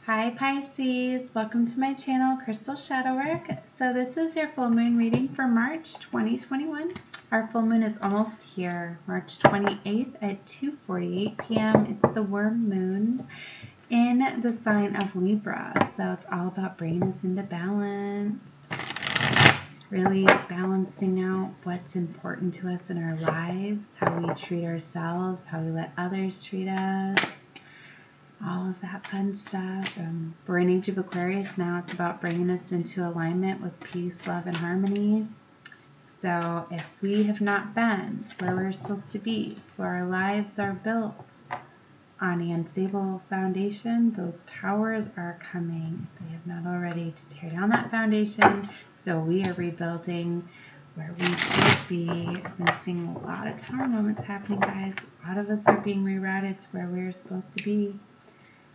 Hi Pisces, welcome to my channel Crystal Shadow Work. So this is your full moon reading for March 2021. Our full moon is almost here, March 28th at 2:48 p.m. It's the worm moon in the sign of Libra. So it's all about bringing us into balance, really balancing out what's important to us in our lives, how we treat ourselves, how we let others treat us. All of that fun stuff. We're in Age of Aquarius now. It's about bringing us into alignment with peace, love, and harmony. So if we have not been where we're supposed to be, where our lives are built on the unstable foundation, those towers are coming. If they have not already, to tear down that foundation. So we are rebuilding where we should be. I've been seeing a lot of tower moments happening, guys. A lot of us are being rerouted to where we're supposed to be.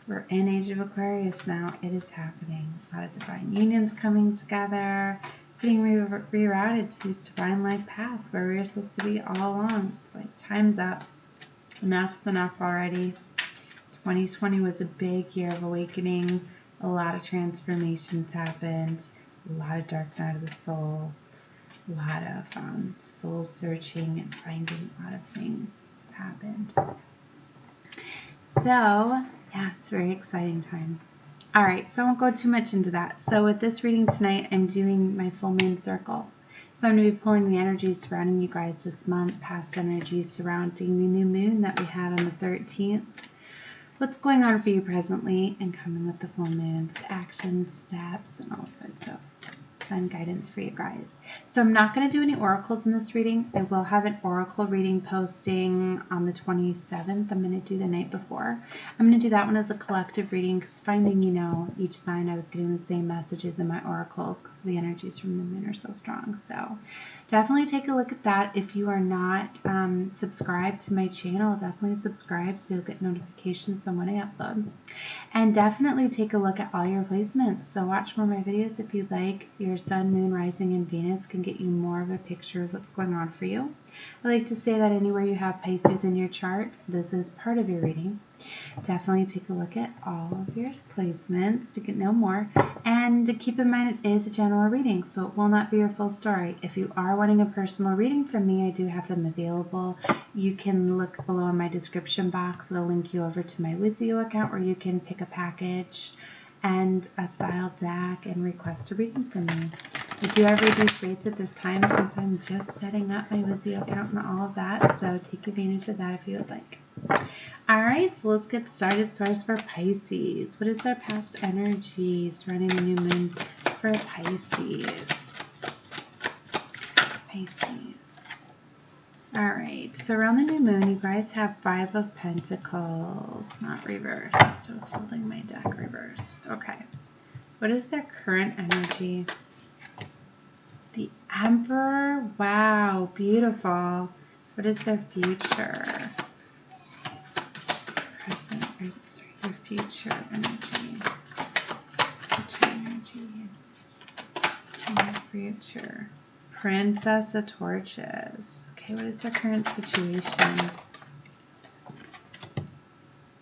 We're in Age of Aquarius now. It is happening. A lot of divine unions coming together, being rerouted to these divine life paths where we're supposed to be all along. It's like time's up. Enough's enough already. 2020 was a big year of awakening. A lot of transformations happened. A lot of dark night of the souls. A lot of soul searching and finding a lot of things happened. So yeah, it's a very exciting time. All right, so I won't go too much into that. So with this reading tonight, I'm doing my full moon circle. So I'm going to be pulling the energies surrounding you guys this month, past energies surrounding the new moon that we had on the 13th. What's going on for you presently, and coming with the full moon with actions, steps, and all sorts of fun guidance for you guys. So I'm not going to do any oracles in this reading. I will have an oracle reading posting on the 27th. I'm going to do the night before. I'm going to do that one as a collective reading because finding, each sign I was getting the same messages in my oracles because the energies from the moon are so strong. So definitely take a look at that. If you are not subscribed to my channel, definitely subscribe so you'll get notifications on when I upload. And definitely take a look at all your placements. So watch more of my videos if you'd like. Your sun, moon, rising, and Venus can get you more of a picture of what's going on for you. I like to say that anywhere you have Pisces in your chart, this is part of your reading. Definitely take a look at all of your placements to get know more. And to keep in mind, it is a general reading, so it will not be your full story. If you are wanting a personal reading from me, I do have them available. You can look below in my description box. It'll link you over to my Wizio account where you can pick a package and a style deck and request a reading from me. I do have reduced rates at this time since I'm just setting up my Wizio account and all of that, so take advantage of that if you would like. Alright, so let's get started. Source for Pisces. What is their past energy surrounding the new moon for Pisces? Alright, so around the new moon, you guys have 5 of Pentacles. Not reversed. I was holding my deck reversed. Okay. What is their current energy? The Emperor. Wow, beautiful. What is their future? Their future energy. Future. Princess of Torches. Okay, what is their current situation?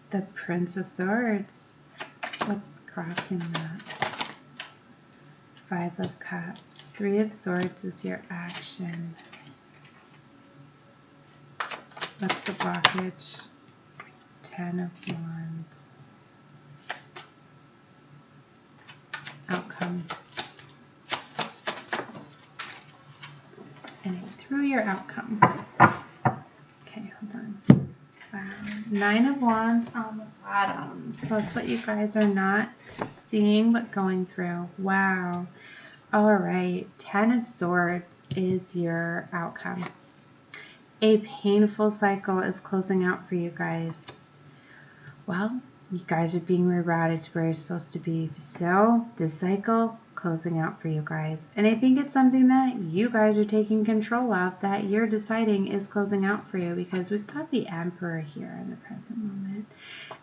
The Prince of Swords. What's crossing that? 5 of Cups. 3 of Swords is your action. What's the blockage? 10 of Wands. Outcome. And through your outcome. Okay, hold on. 9 of Wands on the bottom. So that's what you guys are not seeing but going through. Wow. Alright. 10 of Swords is your outcome. A painful cycle is closing out for you guys. Well, you guys are being rerouted to where you're supposed to be. So this cycle closing out for you guys. And I think it's something that you guys are taking control of, that you're deciding is closing out for you, because we've got the Emperor here in the present moment.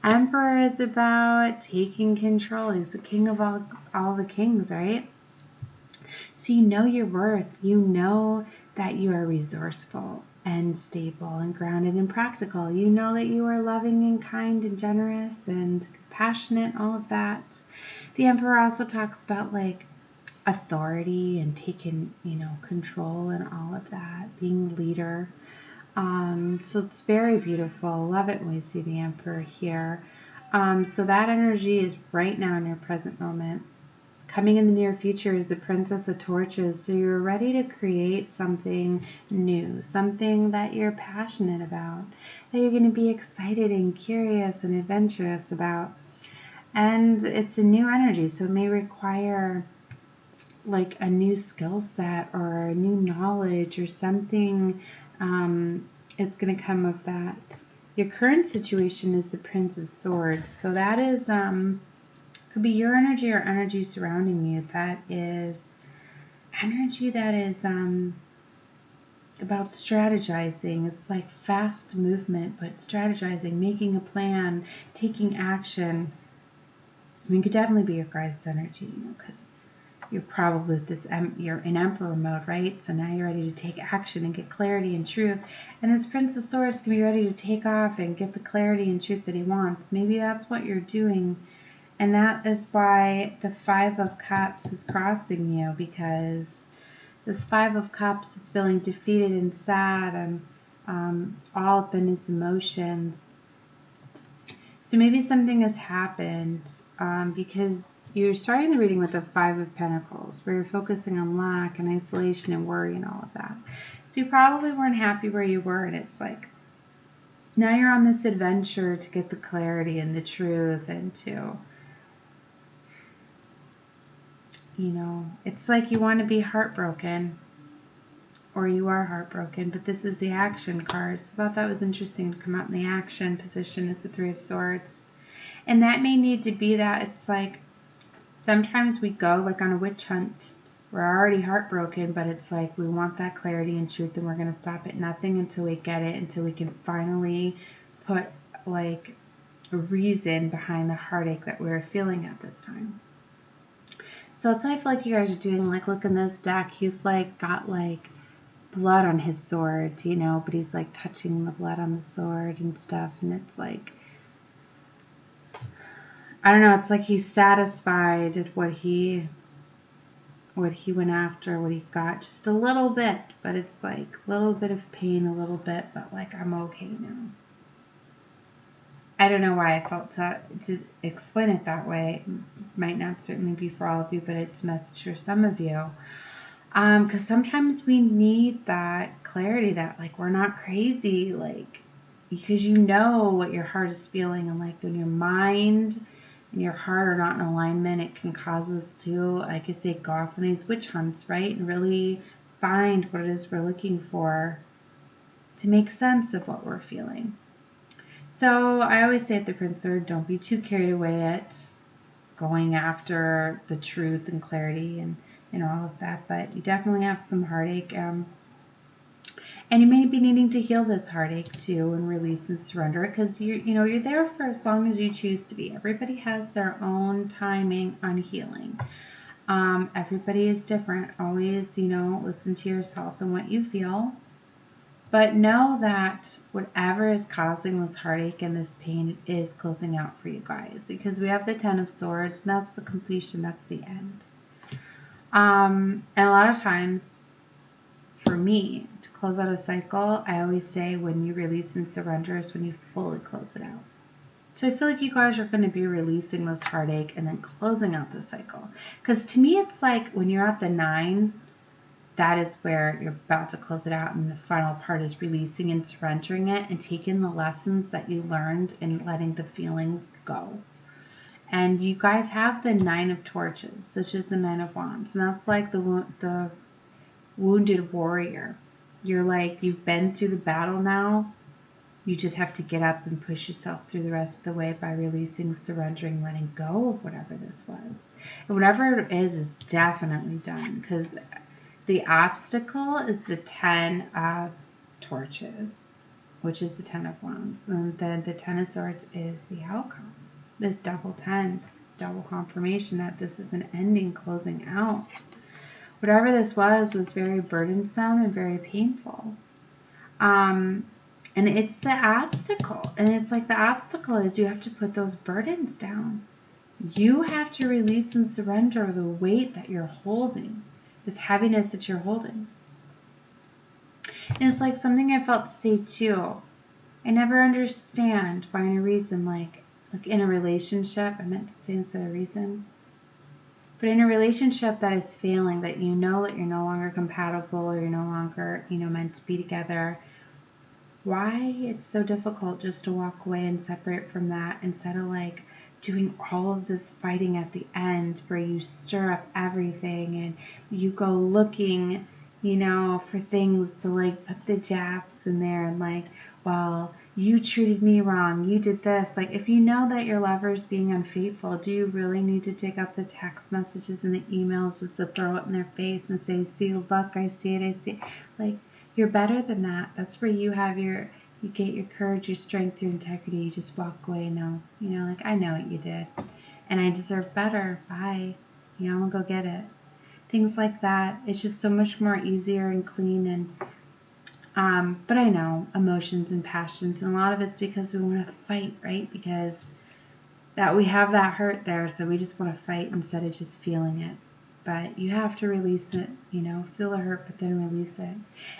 Emperor is about taking control. He's the king of all the kings, right? So you know your worth. You know that you are resourceful and stable and grounded and practical. You know that you are loving and kind and generous and passionate, all of that. The Emperor also talks about like authority and taking, control and all of that, being leader. So it's very beautiful. Love it when we see the Emperor here. So that energy is right now in your present moment. Coming in the near future is the Princess of Torches. So you're ready to create something new, something that you're passionate about, that you're going to be excited and curious and adventurous about. And it's a new energy, so it may require like a new skill set or a new knowledge or something. It's going to come of that. Your current situation is the Prince of Swords. So that is could be your energy or energy surrounding you. That is energy that is about strategizing. It's like fast movement, but strategizing, making a plan, taking action. I mean, it could definitely be your guys' energy, because you're probably this, you're in Emperor mode, right? So now you're ready to take action and get clarity and truth. And this Prince of Swords can be ready to take off and get the clarity and truth that he wants. Maybe that's what you're doing. And that is why the Five of Cups is crossing you, because this Five of Cups is feeling defeated and sad and all up in his emotions. So maybe something has happened because you're starting the reading with the Five of Pentacles, where you're focusing on lack and isolation and worry and all of that. So you probably weren't happy where you were, and it's like now you're on this adventure to get the clarity and the truth and to, it's like you want to be heartbroken, or you are heartbroken, but this is the action card. So I thought that was interesting to come out in the action position as the Three of Swords. And that may need to be that. It's like sometimes we go like on a witch hunt. We're already heartbroken, but it's like we want that clarity and truth, and we're going to stop at nothing until we get it, until we can finally put like a reason behind the heartache that we're feeling at this time. So that's what I feel like you guys are doing. Like, look in this deck. He's like got like blood on his sword, but he's like touching the blood on the sword and stuff. And it's like, I don't know. It's like he's satisfied at what he went after, what he got, just a little bit. But it's like a little bit of pain, a little bit. But like, I'm okay now. I don't know why I felt to explain it that way. It might not certainly be for all of you, but it's a message for some of you. Because sometimes we need that clarity, that like we're not crazy, like, because you know what your heart is feeling. And like when your mind and your heart are not in alignment, it can cause us to, like I say, go off on these witch hunts, right? And really find what it is we're looking for to make sense of what we're feeling. So I always say at the Prince Sword, don't be too carried away at going after the truth and clarity and all of that. But you definitely have some heartache. And you may be needing to heal this heartache too, and release and surrender it, because you're there for as long as you choose to be. Everybody has their own timing on healing. Everybody is different. Always, listen to yourself and what you feel. But know that whatever is causing this heartache and this pain is closing out for you guys, because we have the Ten of Swords, and that's the completion, that's the end. And a lot of times, for me, to close out a cycle, I always say when you release and surrender is when you fully close it out. So I feel like you guys are going to be releasing this heartache and then closing out the cycle. Because to me, it's like when you're at the 9, that is where you're about to close it out, and the final part is releasing and surrendering it and taking the lessons that you learned and letting the feelings go. And you guys have the 9 of Torches, which is the 9 of Wands, and that's like the wounded warrior. You're like, you've been through the battle now. You just have to get up and push yourself through the rest of the way by releasing, surrendering, letting go of whatever this was. And whatever it is definitely done, because the obstacle is the 10 of Torches, which is the 10 of Wands. And then the 10 of Swords is the outcome. The double 10s, double confirmation that this is an ending, closing out. Whatever this was very burdensome and very painful. And it's the obstacle. And it's like the obstacle is you have to put those burdens down. You have to release and surrender the weight that you're holding, this heaviness that you're holding. And it's like something I felt today too. I never understand why in a reason, like in a relationship, I meant to say instead of reason, but in a relationship that is failing, that you know that you're no longer compatible or you're no longer, meant to be together, why it's so difficult just to walk away and separate from that instead of like doing all of this fighting at the end where you stir up everything and you go looking, for things to like put the jabs in there and like, well, you treated me wrong, you did this. Like, if you know that your lover is being unfaithful, do you really need to take up the text messages and the emails just to throw it in their face and say, see, look, I see it, I see it. Like, you're better than that. That's where you get your courage, your strength, your integrity. You just walk away. No, like, I know what you did and I deserve better. Bye. I'm gonna go get it. Things like that. It's just so much more easier and clean. And but I know emotions and passions, and a lot of it's because we want to fight, right? Because that we have that hurt there, so we just want to fight instead of just feeling it. But you have to release it, feel the hurt, but then release it.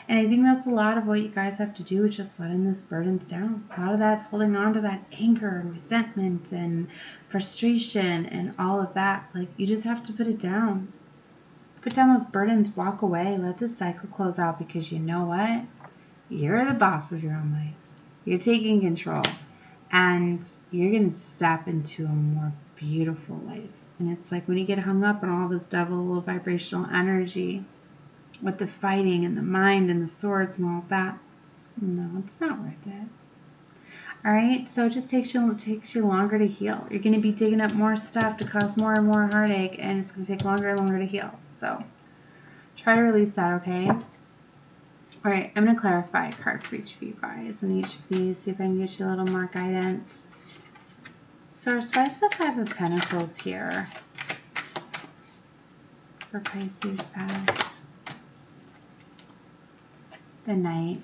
And I think that's a lot of what you guys have to do, is just letting these burdens down. A lot of that's holding on to that anger and resentment and frustration and all of that. Like, you just have to put it down. Put down those burdens, walk away, let this cycle close out, because you know what? You're the boss of your own life. You're taking control. And you're going to step into a more beautiful life. And it's like when you get hung up on all this double vibrational energy with the fighting and the mind and the swords and all that, no, it's not worth it. All right, so it just takes you longer to heal. You're going to be digging up more stuff to cause more and more heartache, and it's going to take longer and longer to heal. So try to release that, okay? All right, I'm going to clarify a card for each of you guys, and each of these, see if I can get you a little more guidance. So our Spice the Five of Pentacles here for Pisces past. The Knight.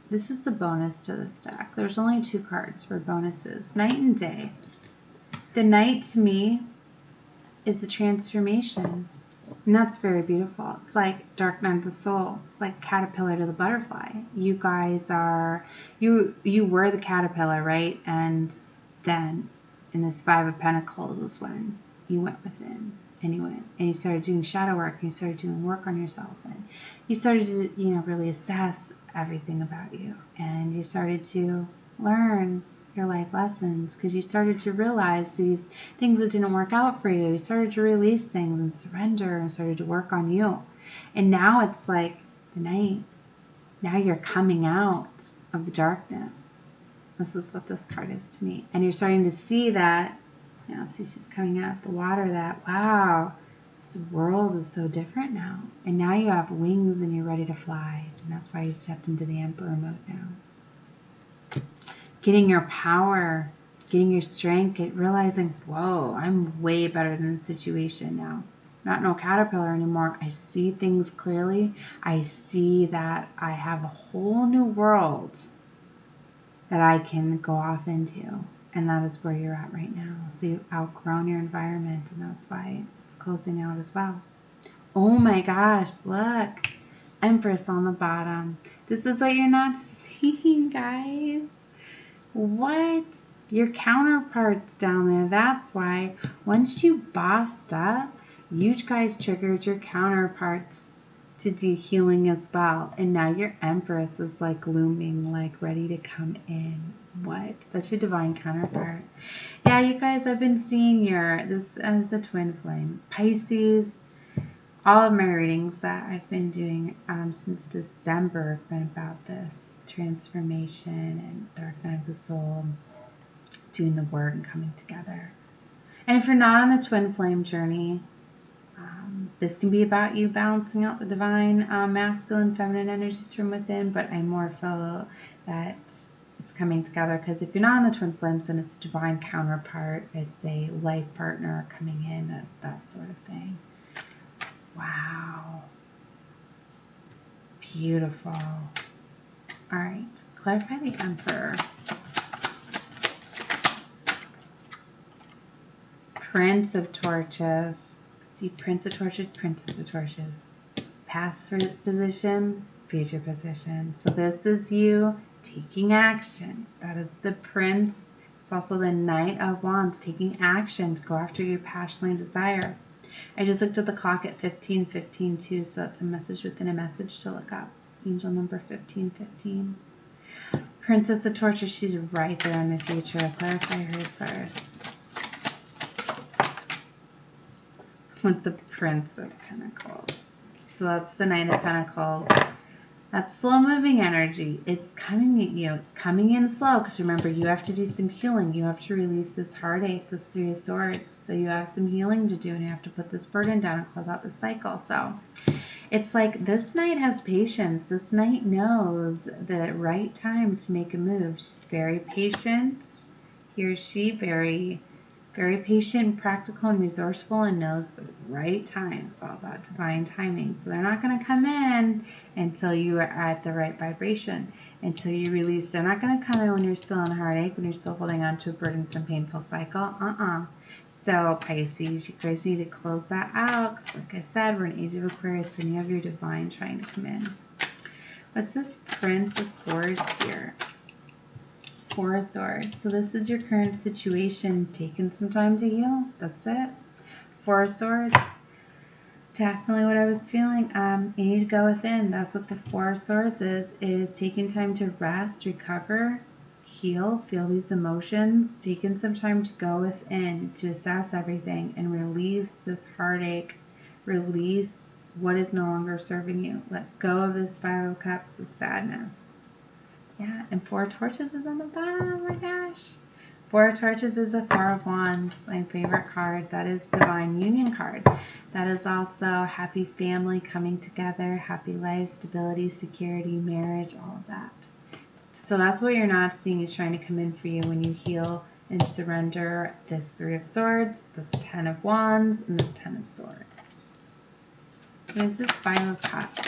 This is the bonus to this deck. There's only 2 cards for bonuses, night and day. The Knight to me is the transformation. And that's very beautiful. It's like dark night of the soul. It's like caterpillar to the butterfly. You guys are, you were the caterpillar, right? And then in this Five of Pentacles is when you went within and you started doing shadow work, and you started doing work on yourself, and you started to, really assess everything about you, and you started to learn your life lessons, because you started to realize these things that didn't work out for you. You started to release things and surrender and started to work on you. And now it's like the night. Now you're coming out of the darkness. This is what this card is to me. And you're starting to see that, see she's coming out of the water, that, wow, this world is so different now. And now you have wings and you're ready to fly. And that's why you've stepped into the Emperor mode now. Getting your power, getting your strength, realizing, whoa, I'm way better than the situation now. Not no caterpillar anymore. I see things clearly. I see that I have a whole new world that I can go off into. And that is where you're at right now. So you've outgrown your environment, and that's why it's closing out as well. Oh my gosh, look. Empress on the bottom. This is what you're not seeing, guys. What? Your counterpart's down there. That's why once you bossed up, you guys triggered your counterpart to do healing as well. And now your Empress is like looming, like ready to come in. What? That's your divine counterpart. Yeah, you guys, I've been seeing this as the twin flame. Pisces, all of my readings that I've been doing since December have been about this transformation and dark night of the soul, doing the work and coming together. And if you're not on the twin flame journey, this can be about you balancing out the divine masculine, feminine energies from within, but I more feel that it's coming together, because if you're not on the twin flames, then it's a divine counterpart, it's a life partner coming in, that sort of thing. Wow. Beautiful. All right, Clarify the Emperor. Prince of Torches. See, Prince of Torches, Princess of Torches. Past position, future position. So this is you taking action. That is the Prince. It's also the Knight of Wands, taking action to go after your passionate desire. I just looked at the clock at 15:15 too, so that's a message within a message to look up. Angel number 1515. Princess of Torches, she's right there in the future. Clarify her source. With the Prince of Pentacles. So that's the Knight of Pentacles. That's slow-moving energy. It's coming at you. It's coming in slow because remember, you have to do some healing. You have to release this heartache, this Three of Swords. So you have some healing to do and you have to put this burden down and close out the cycle. So it's like this knight has patience. This knight knows the right time to make a move. She's very patient. He or she very patient, practical, and resourceful, and knows the right time. It's all about divine timing. So they're not going to come in until you are at the right vibration, until you release. They're not going to come in when you're still in heartache, when you're still holding on to a burdensome, painful cycle. So Pisces, you guys need to close that out. 'Cause like I said, we're in Age of Aquarius, and you have your divine trying to come in. What's this Prince of Swords here? Four of Swords. So this is your current situation, taking some time to heal. That's it. Four of Swords. Definitely what I was feeling. You need to go within. That's what the Four of Swords is taking time to rest, recover, heal, feel these emotions, taking some time to go within to assess everything and release this heartache, release what is no longer serving you. Let go of this Five of Cups, the sadness. Yeah, and Four of Torches is on the bottom. Oh my gosh. Four of Torches is a Four of Wands, my favorite card. That is Divine Union card. That is also happy family coming together, happy life, stability, security, marriage, all of that. So that's what you're not seeing is trying to come in for you when you heal and surrender this Three of Swords, this Ten of Wands, and this Ten of Swords. What is this Five of Cups?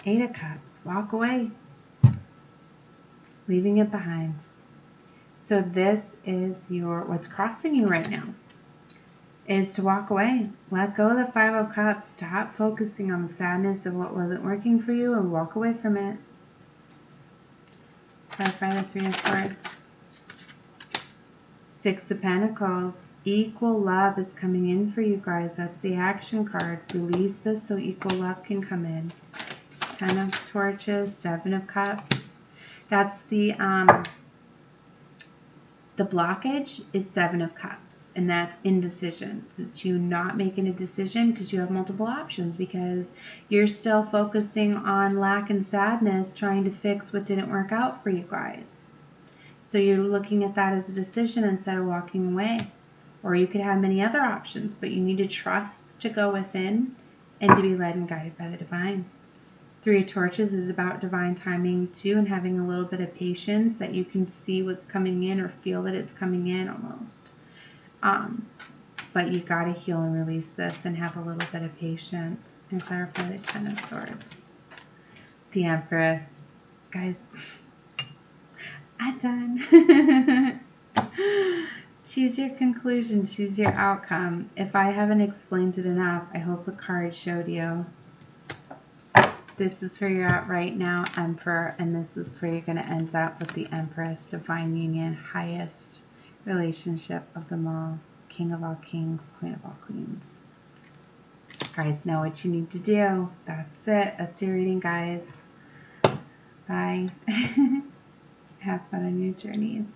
Eight of Cups. Walk away. Leaving it behind. So this is what's crossing you right now is to walk away. Let go of the Five of Cups. Stop focusing on the sadness of what wasn't working for you and walk away from it. Clarify the Three of Swords. Six of Pentacles. Equal love is coming in for you guys. That's the action card. Release this so equal love can come in. Ten of Torches, Seven of Cups. That's the blockage is Seven of Cups, and that's indecision. It's you not making a decision because you have multiple options because you're still focusing on lack and sadness, trying to fix what didn't work out for you guys. So you're looking at that as a decision instead of walking away. Or you could have many other options, but you need to trust to go within and to be led and guided by the divine. Three of Torches is about divine timing too, and having a little bit of patience that you can see what's coming in or feel that it's coming in almost. But you got to heal and release this and have a little bit of patience and clarify the Ten of Swords. The Empress. Guys, I'm done. Choose your conclusion. Choose your outcome. If I haven't explained it enough, I hope the card showed you. This is where you're at right now, Emperor, and this is where you're going to end up with the Empress, Divine Union, highest relationship of them all, King of all kings, Queen of all queens. Guys, know what you need to do. That's it. That's your reading, guys. Bye. Have fun on your journeys.